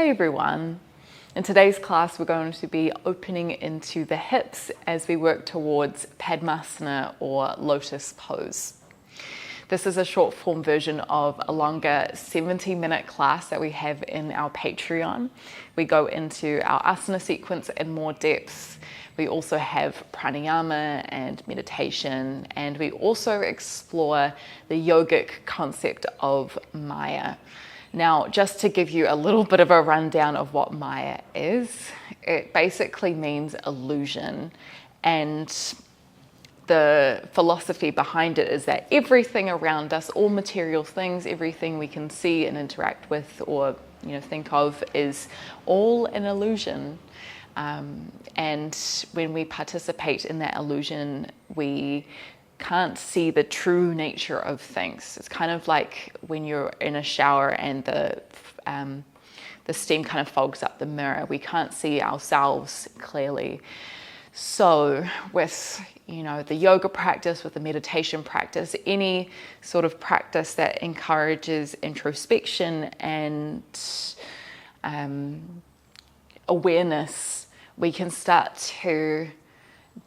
Hey everyone. In today's class we're going to be opening into the hips as we work towards Padmasana or Lotus pose. This is a short form version of a longer 70-minute class that we have in our Patreon. We go into our asana sequence in more depth. We also have pranayama and meditation, and we also explore the yogic concept of Maya. Now, just to give you a little bit of a rundown of what Maya is, it basically means illusion, and the philosophy behind it is that everything around us, all material things, everything we can see and interact with or think of, is all an illusion. And when we participate in that illusion, we can't see the true nature of things. It's kind of like when you're in a shower and the steam kind of fogs up the mirror. We can't see ourselves clearly. So with the yoga practice, with the meditation practice, any sort of practice that encourages introspection and awareness, we can start to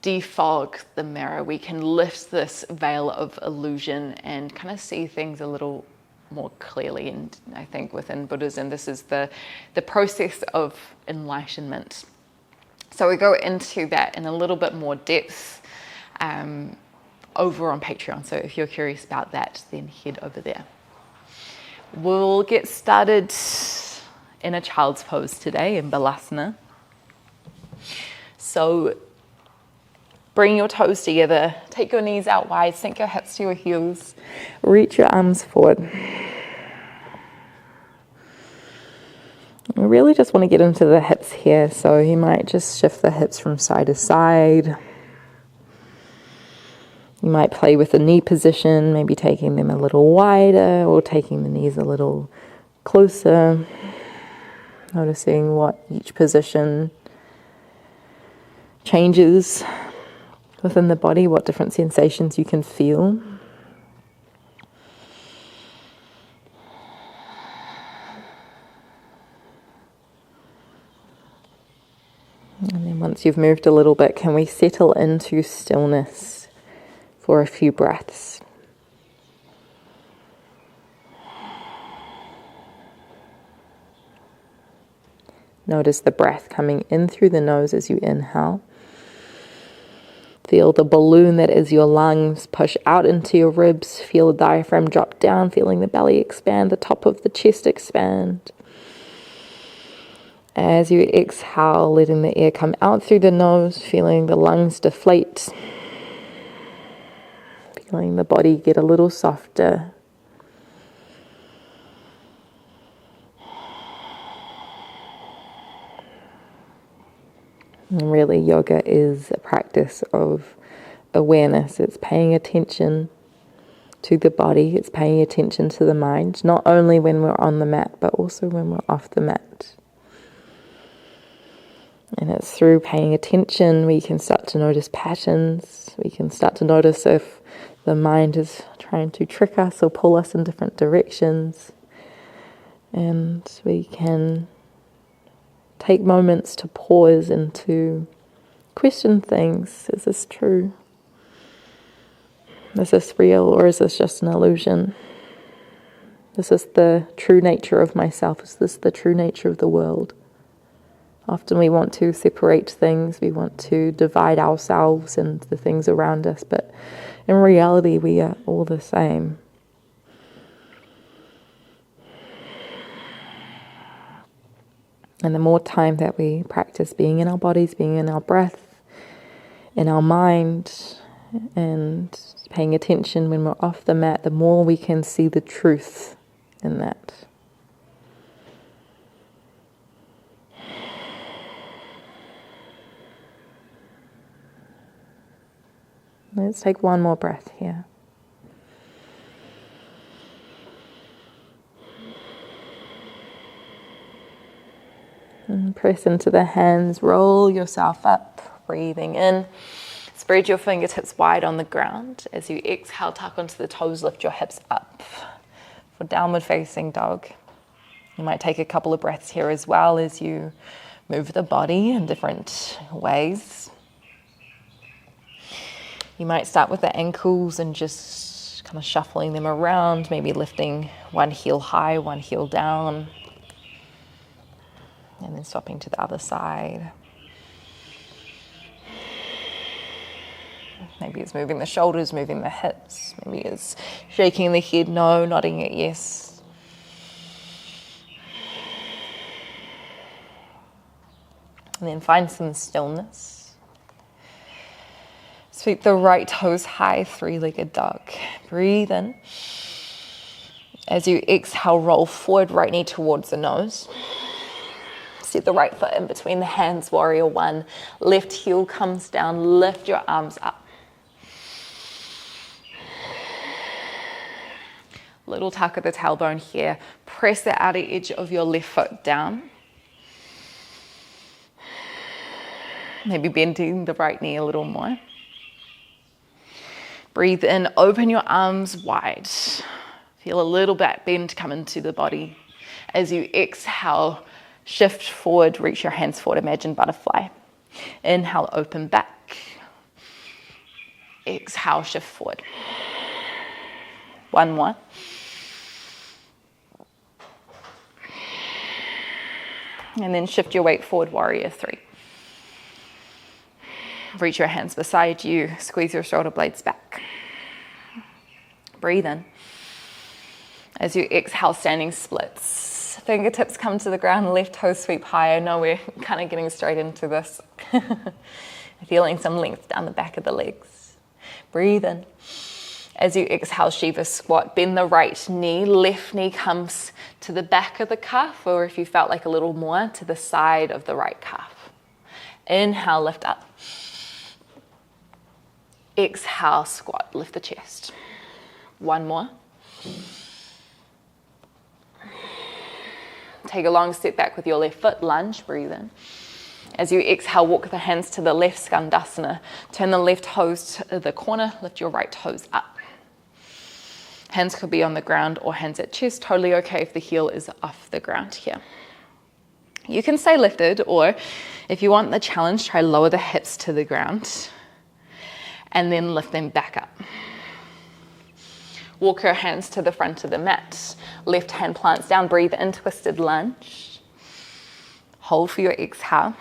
defog the mirror. We can lift this veil of illusion and kind of see things a little more clearly. And I think within Buddhism, this is the process of enlightenment. So we go into that in a little bit more depth over on Patreon. So if you're curious about that, then head over there. We'll get started in a child's pose today in Padmasana. So bring your toes together, take your knees out wide, sink your hips to your heels, reach your arms forward. We really just want to get into the hips here, so you might just shift the hips from side to side. You might play with the knee position, maybe taking them a little wider or taking the knees a little closer. Noticing what each position changes within the body, what different sensations you can feel. And then once you've moved a little bit, can we settle into stillness for a few breaths? Notice the breath coming in through the nose as you inhale. Feel the balloon that is your lungs push out into your ribs. Feel the diaphragm drop down, feeling the belly expand, the top of the chest expand. As you exhale, letting the air come out through the nose, feeling the lungs deflate. Feeling the body get a little softer. And really, yoga is a practice of awareness. It's paying attention to the body. It's paying attention to the mind, not only when we're on the mat, but also when we're off the mat. And it's through paying attention we can start to notice patterns. We can start to notice if the mind is trying to trick us or pull us in different directions. And we can take moments to pause and to question things. Is this true? Is this real, or is this just an illusion? Is this the true nature of myself? Is this the true nature of the world? Often we want to separate things. We want to divide ourselves and the things around us, but in reality we are all the same. And the more time that we practice being in our bodies, being in our breath, in our mind, and paying attention when we're off the mat, the more we can see the truth in that. Let's take one more breath here. And press into the hands, roll yourself up, breathing in. Spread your fingertips wide on the ground. As you exhale, tuck onto the toes, lift your hips up for downward facing dog. You might take a couple of breaths here as well as you move the body in different ways. You might start with the ankles and just kind of shuffling them around, maybe lifting one heel high, one heel down, and then swapping to the other side. Maybe it's moving the shoulders, moving the hips. Maybe it's shaking the head no, nodding it yes. And then find some stillness. Sweep the right toes high, three-legged dog. Breathe in. As you exhale, roll forward, right knee towards the nose. Step the right foot in between the hands, warrior one. Left heel comes down, lift your arms up. Little tuck at the tailbone here. Press the outer edge of your left foot down. Maybe bending the right knee a little more. Breathe in, open your arms wide. Feel a little back bend come into the body. As you exhale, shift forward, reach your hands forward, imagine butterfly. Inhale, open back. Exhale, shift forward. One more. And then shift your weight forward, warrior three. Reach your hands beside you, squeeze your shoulder blades back. Breathe in. As you exhale, standing splits. Fingertips come to the ground, left toes sweep high. I know we're kind of getting straight into this. Feeling some length down the back of the legs. Breathe in. As you exhale, Shiva squat, bend the right knee, left knee comes to the back of the calf, or if you felt like a little more, to the side of the right calf. Inhale, lift up. Exhale, squat, lift the chest. One more. Take a long step back with your left foot, lunge, breathe in. As you exhale, walk the hands to the left, Skandasana. Turn the left toes to the corner, lift your right toes up. Hands could be on the ground or hands at chest, totally okay if the heel is off the ground here. You can stay lifted, or if you want the challenge, try lower the hips to the ground and then lift them back up. Walk your hands to the front of the mat. Left hand plants down, breathe in, twisted lunge. Hold for your exhale.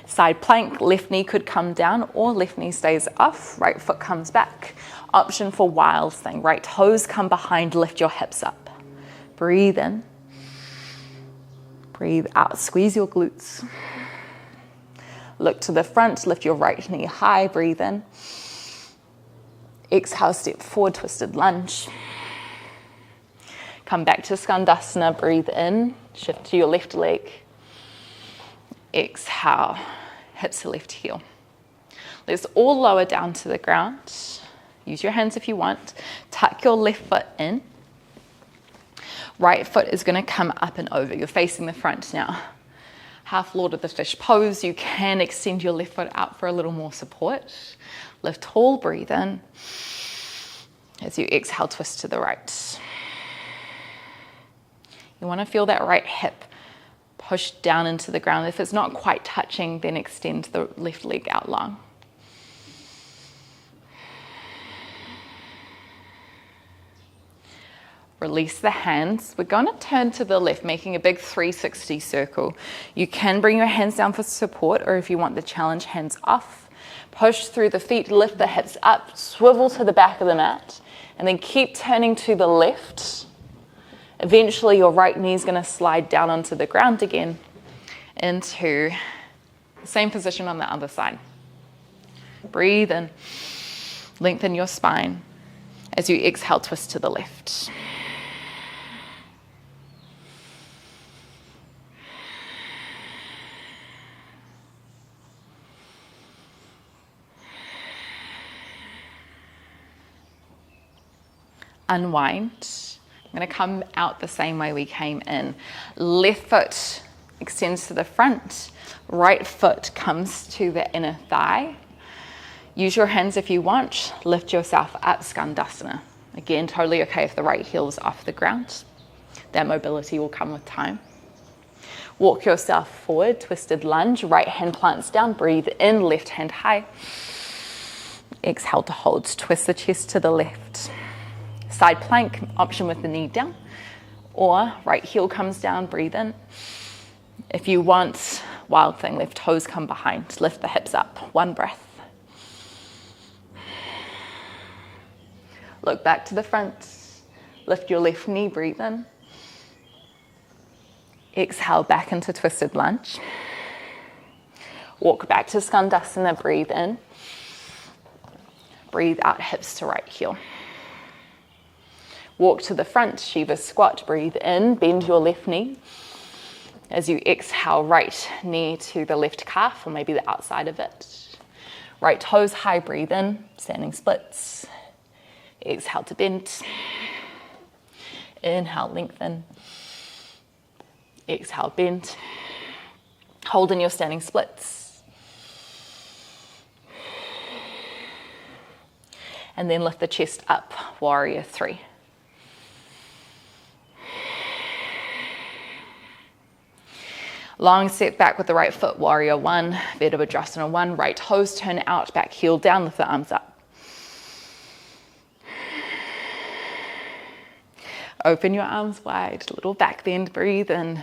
Side plank, left knee could come down or left knee stays off, right foot comes back. Option for wild thing, right toes come behind, lift your hips up. Breathe in. Breathe out, squeeze your glutes. Look to the front, lift your right knee high, breathe in. Exhale, step forward, twisted lunge. Come back to Skandasana, breathe in, shift to your left leg. Exhale, hips to left heel. Let's all lower down to the ground. Use your hands if you want. Tuck your left foot in. Right foot is going to come up and over. You're facing the front now. Half Lord of the Fish pose. You can extend your left foot out for a little more support. Lift tall, breathe in. As you exhale, twist to the right. You want to feel that right hip push down into the ground. If it's not quite touching, then extend the left leg out long. Release the hands. We're going to turn to the left, making a big 360 circle. You can bring your hands down for support, or if you want the challenge, hands off. Push through the feet, lift the hips up, swivel to the back of the mat, and then keep turning to the left. Eventually, your right knee is going to slide down onto the ground again into the same position on the other side. Breathe in, lengthen your spine. As you exhale, twist to the left. Unwind. I'm going to come out the same way we came in. Left foot extends to the front. Right foot comes to the inner thigh. Use your hands if you want. Lift yourself up, Skandasana. Again, totally okay if the right heel is off the ground. That mobility will come with time. Walk yourself forward, twisted lunge, right hand plants down, breathe in, left hand high. Exhale to hold, twist the chest to the left. Side plank, option with the knee down, or right heel comes down, breathe in. If you want, wild thing, left toes come behind, lift the hips up, one breath. Look back to the front, lift your left knee, breathe in. Exhale back into twisted lunge. Walk back to Skandasana, breathe in. Breathe out, hips to right heel. Walk to the front, Shiva squat, breathe in, bend your left knee. As you exhale, right knee to the left calf, or maybe the outside of it. Right toes high, breathe in, standing splits. Exhale to bend. Inhale, lengthen. Exhale, bend. Hold in your standing splits. And then lift the chest up, warrior 3. Long step back with the right foot, warrior 1, Virabhadrasana 1, right toes turn out, back heel down, lift the arms up. Open your arms wide, little back bend, breathe in.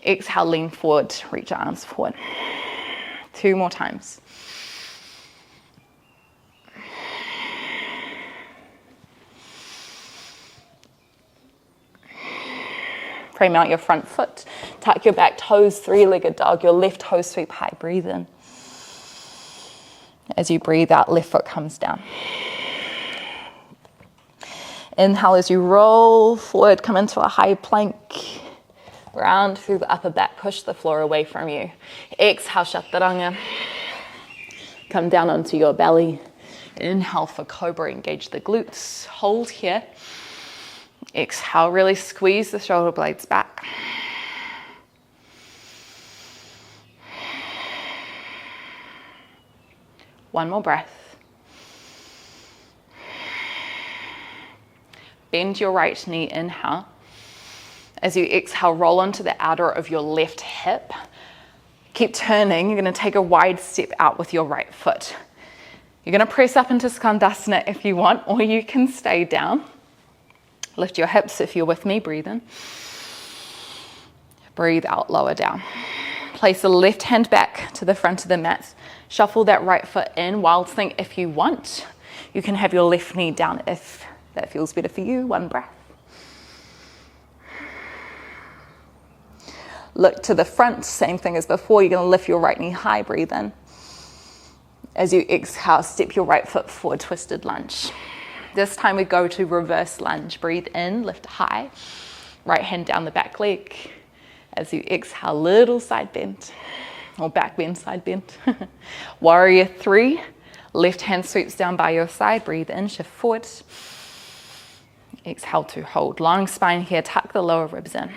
Exhale, lean forward, reach your arms forward. 2 more times. Frame out your front foot, tuck your back toes, 3-legged dog, your left toes sweep high, breathe in. As you breathe out, left foot comes down. Inhale as you roll forward, come into a high plank. Round through the upper back, push the floor away from you. Exhale, Chaturanga. Come down onto your belly. Inhale for Cobra, engage the glutes. Hold here. Exhale, really squeeze the shoulder blades back. One more breath. Bend your right knee, inhale. As you exhale, roll onto the outer of your left hip. Keep turning. You're going to take a wide step out with your right foot. You're going to press up into Skandasana if you want, or you can stay down. Lift your hips if you're with me. Breathe in. Breathe out, lower down. Place the left hand back to the front of the mat. Shuffle that right foot in. Wild thing if you want. You can have your left knee down if that feels better for you. One breath. Look to the front, same thing as before. You're going to lift your right knee high, breathe in. As you exhale, step your right foot forward, twisted lunge. This time we go to reverse lunge. Breathe in, lift high. Right hand down the back leg. As you exhale, little side bend. Or back bend, side bend. Warrior 3. Left hand sweeps down by your side. Breathe in, shift forward. Exhale to hold. Long spine here, tuck the lower ribs in.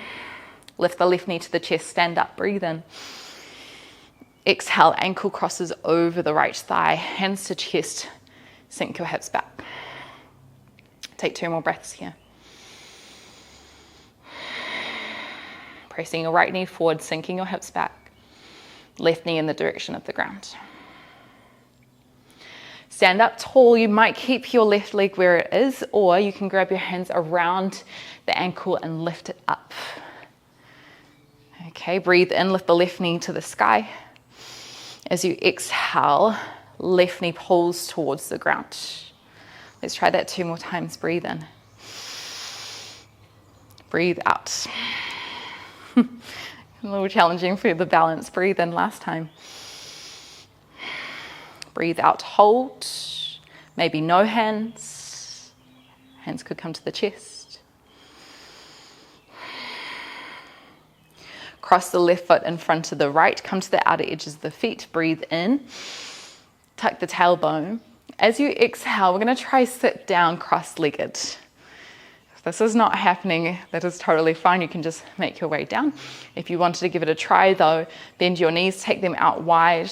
Lift the left knee to the chest, stand up, breathe in. Exhale, ankle crosses over the right thigh, hands to chest, sink your hips back. Take 2 more breaths here. Pressing your right knee forward, sinking your hips back. Left knee in the direction of the ground. Stand up tall. You might keep your left leg where it is, or you can grab your hands around the ankle and lift it up. Okay, breathe in, lift the left knee to the sky. As you exhale, left knee pulls towards the ground. Let's try that 2 more times. Breathe in. Breathe out. A little challenging for the balance. Breathe in last time. Breathe out, hold. Maybe no hands. Hands could come to the chest. Cross the left foot in front of the right. Come to the outer edges of the feet. Breathe in. Tuck the tailbone. As you exhale, we're going to try sit down cross-legged. If this is not happening, that is totally fine. You can just make your way down. If you wanted to give it a try though, bend your knees, take them out wide.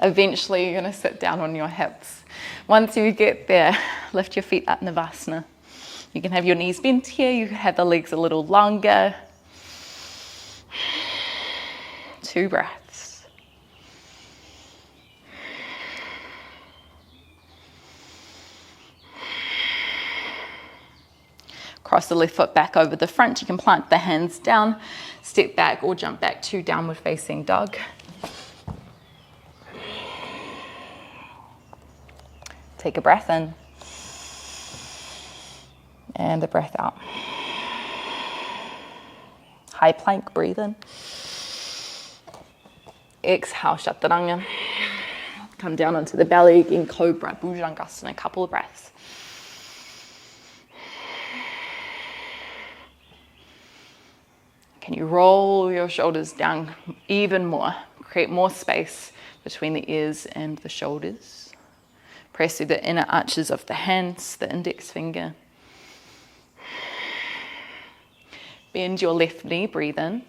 Eventually you're going to sit down on your hips. Once you get there, lift your feet up, Navasana. You can have your knees bent here, you can have the legs a little longer. 2 breaths. Cross the left foot back over the front. You can plant the hands down, step back or jump back to downward facing dog. Take a breath in and a breath out. High plank, breathe in. Exhale, Chaturanga. Come down onto the belly again, Cobra, Bhujangasana, a couple of breaths. Can you roll your shoulders down even more? Create more space between the ears and the shoulders. Press through the inner arches of the hands, the index finger. Bend your left knee, breathe in.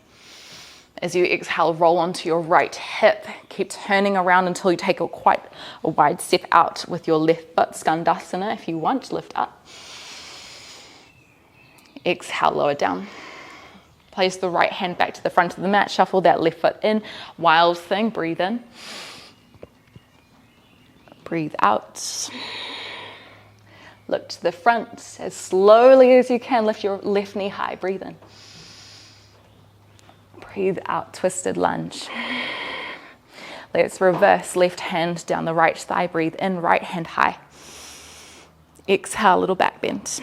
As you exhale, roll onto your right hip. Keep turning around until you take quite a wide step out with your left foot. Skandasana, if you want, lift up. Exhale, lower down. Place the right hand back to the front of the mat. Shuffle that left foot in. Wild thing, breathe in. Breathe out. Look to the front. As slowly as you can, lift your left knee high. Breathe in. Breathe out, twisted lunge. Let's reverse left hand down the right thigh. Breathe in, right hand high. Exhale, little back bend.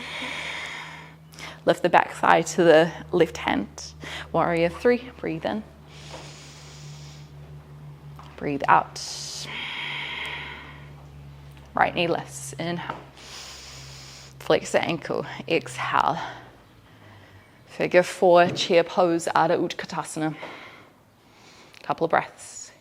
Lift the back thigh to the left hand. Warrior 3, breathe in. Breathe out. Right knee lifts, inhale. Flex the ankle, exhale. Figure 4, chair pose, Ardha Utkatasana. Couple of breaths.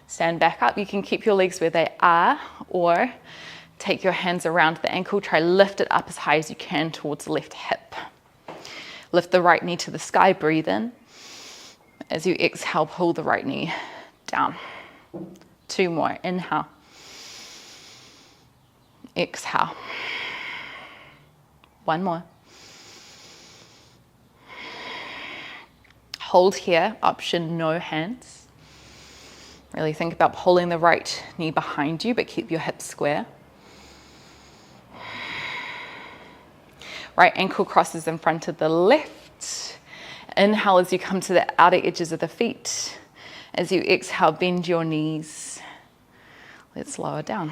Stand back up. You can keep your legs where they are or take your hands around the ankle. Try lift it up as high as you can towards the left hip. Lift the right knee to the sky. Breathe in. As you exhale, pull the right knee down. 2 more. Inhale. Exhale. 1 more. Hold here. Option no hands. Really think about pulling the right knee behind you, but keep your hips square. Right ankle crosses in front of the left. Inhale as you come to the outer edges of the feet. As you exhale, bend your knees. Let's lower down.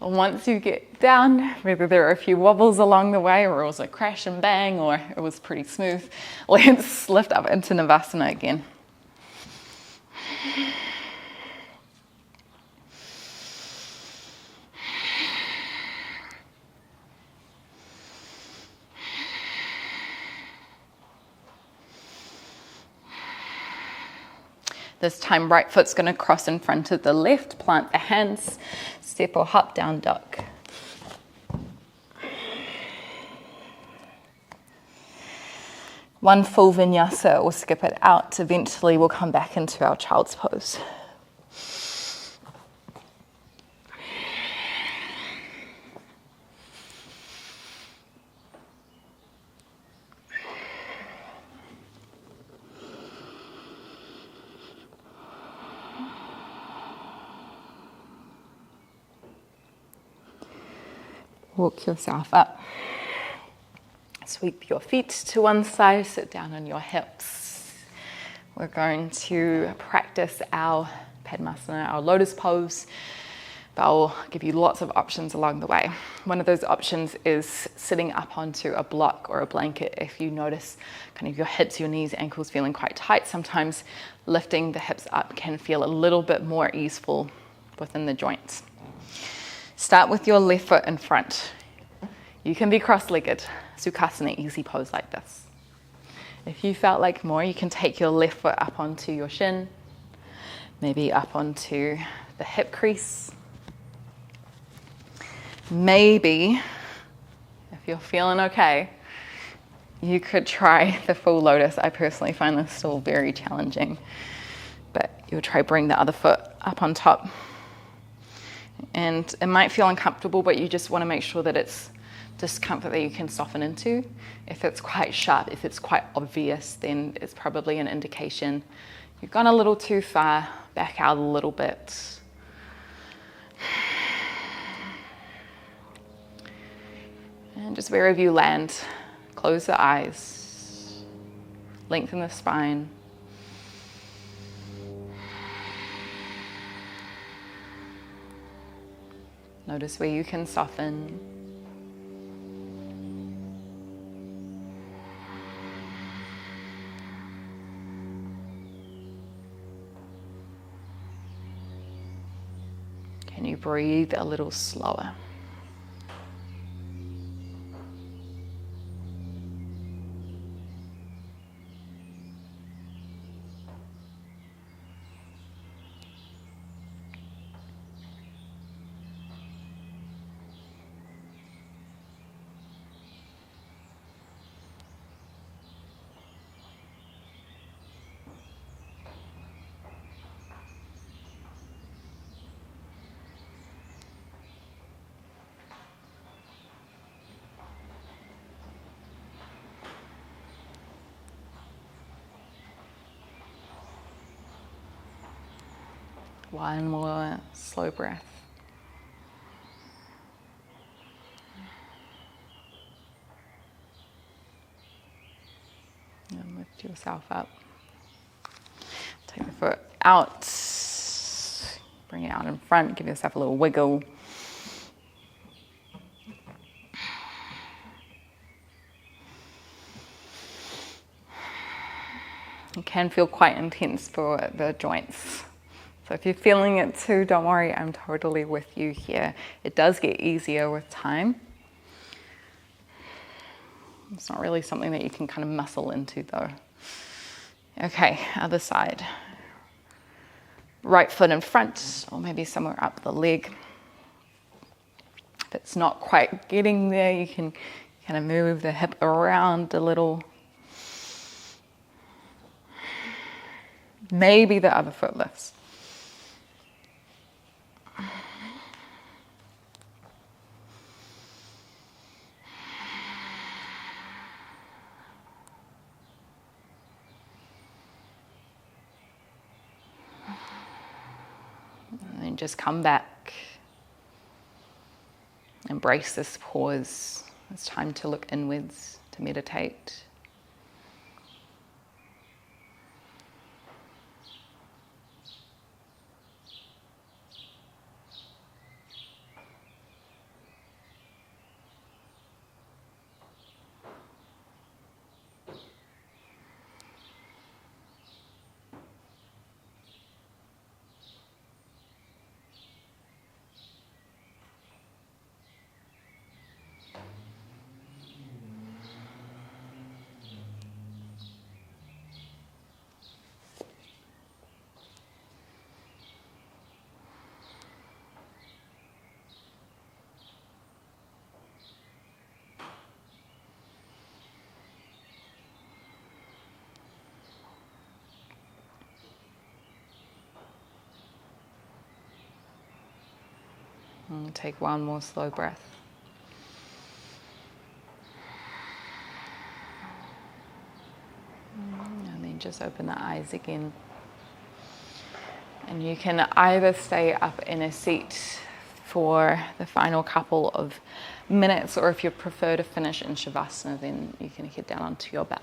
Once you get down, whether there are a few wobbles along the way or it was a crash and bang or it was pretty smooth, let's lift up into Navasana again. This time, right foot's going to cross in front of the left. Plant the hands. Step or hop down dog. One full vinyasa or skip it out. Eventually, we'll come back into our child's pose. Walk yourself up. Sweep your feet to one side, sit down on your hips. We're going to practice our Padmasana, our Lotus pose, but I'll give you lots of options along the way. One of those options is sitting up onto a block or a blanket. If you notice kind of your hips, your knees, ankles feeling quite tight, sometimes lifting the hips up can feel a little bit more easeful within the joints. Start with your left foot in front. You can be cross-legged, Sukhasana, easy pose like this. If you felt like more, you can take your left foot up onto your shin, maybe up onto the hip crease. Maybe, if you're feeling okay, you could try the full lotus. I personally find this still very challenging, but you'll try bring the other foot up on top. And it might feel uncomfortable, but you just want to make sure that it's discomfort that you can soften into. If it's quite sharp, if it's quite obvious, then it's probably an indication you've gone a little too far, back out a little bit. And just wherever you land, close the eyes, lengthen the spine. Notice where you can soften. Can you breathe a little slower? One more slow breath. And lift yourself up. Take the foot out. Bring it out in front. Give yourself a little wiggle. It can feel quite intense for the joints. So if you're feeling it too, don't worry, I'm totally with you here. It does get easier with time. It's not really something that you can kind of muscle into though. Okay, other side. Right foot in front, or maybe somewhere up the leg. If it's not quite getting there, you can kind of move the hip around a little. Maybe the other foot lifts. And then just come back. Embrace this pause. It's time to look inwards, to meditate. And take one more slow breath. And then just open the eyes again. And you can either stay up in a seat for the final couple of minutes, or if you prefer to finish in Shavasana, then you can head down onto your back.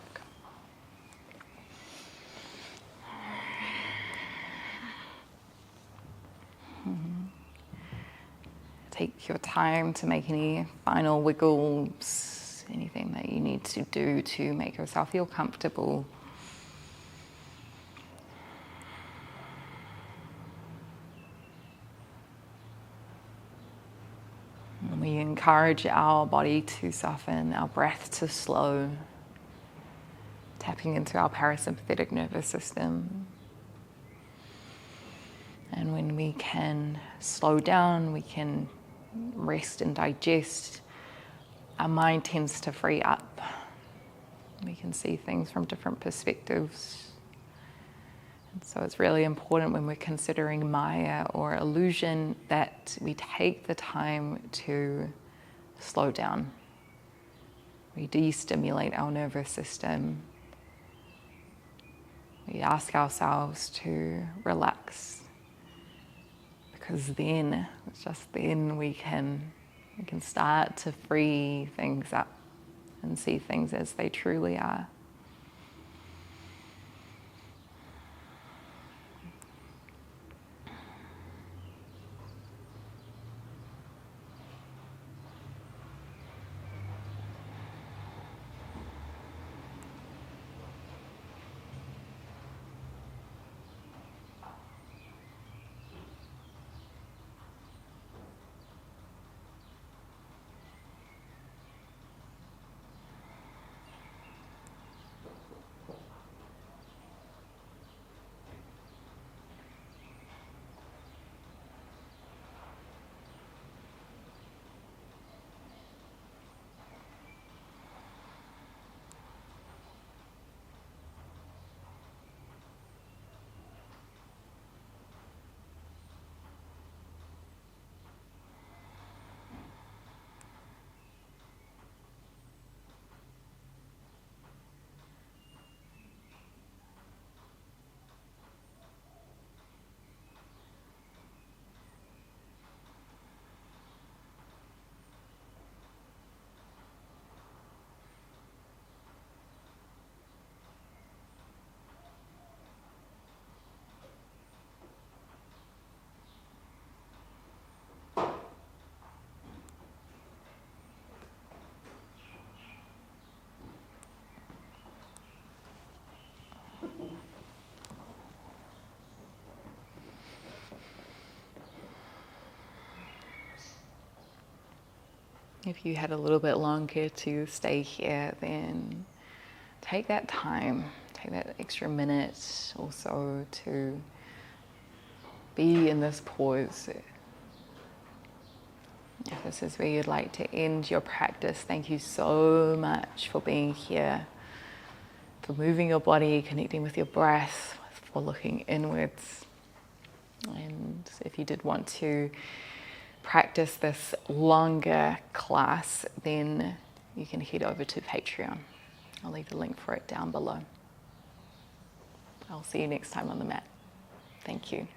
Take your time to make any final wiggles, anything that you need to do to make yourself feel comfortable. And we encourage our body to soften, our breath to slow, tapping into our parasympathetic nervous system. And And when we can slow down, we can rest and digest, our mind tends to free up. We can see things from different perspectives. And so it's really important when we're considering Maya or illusion that we take the time to slow down. We de-stimulate our nervous system. We ask ourselves to relax, because then, it's just then we can start to free things up and see things as they truly are. If you had a little bit longer to stay here, then take that time, take that extra minute or so to be in this pause. If this is where you'd like to end your practice, thank you so much for being here, for moving your body, connecting with your breath, for looking inwards. And if you did want to practice this longer class, then you can head over to Patreon. I'll leave the link for it down below. I'll see you next time on the mat. Thank you.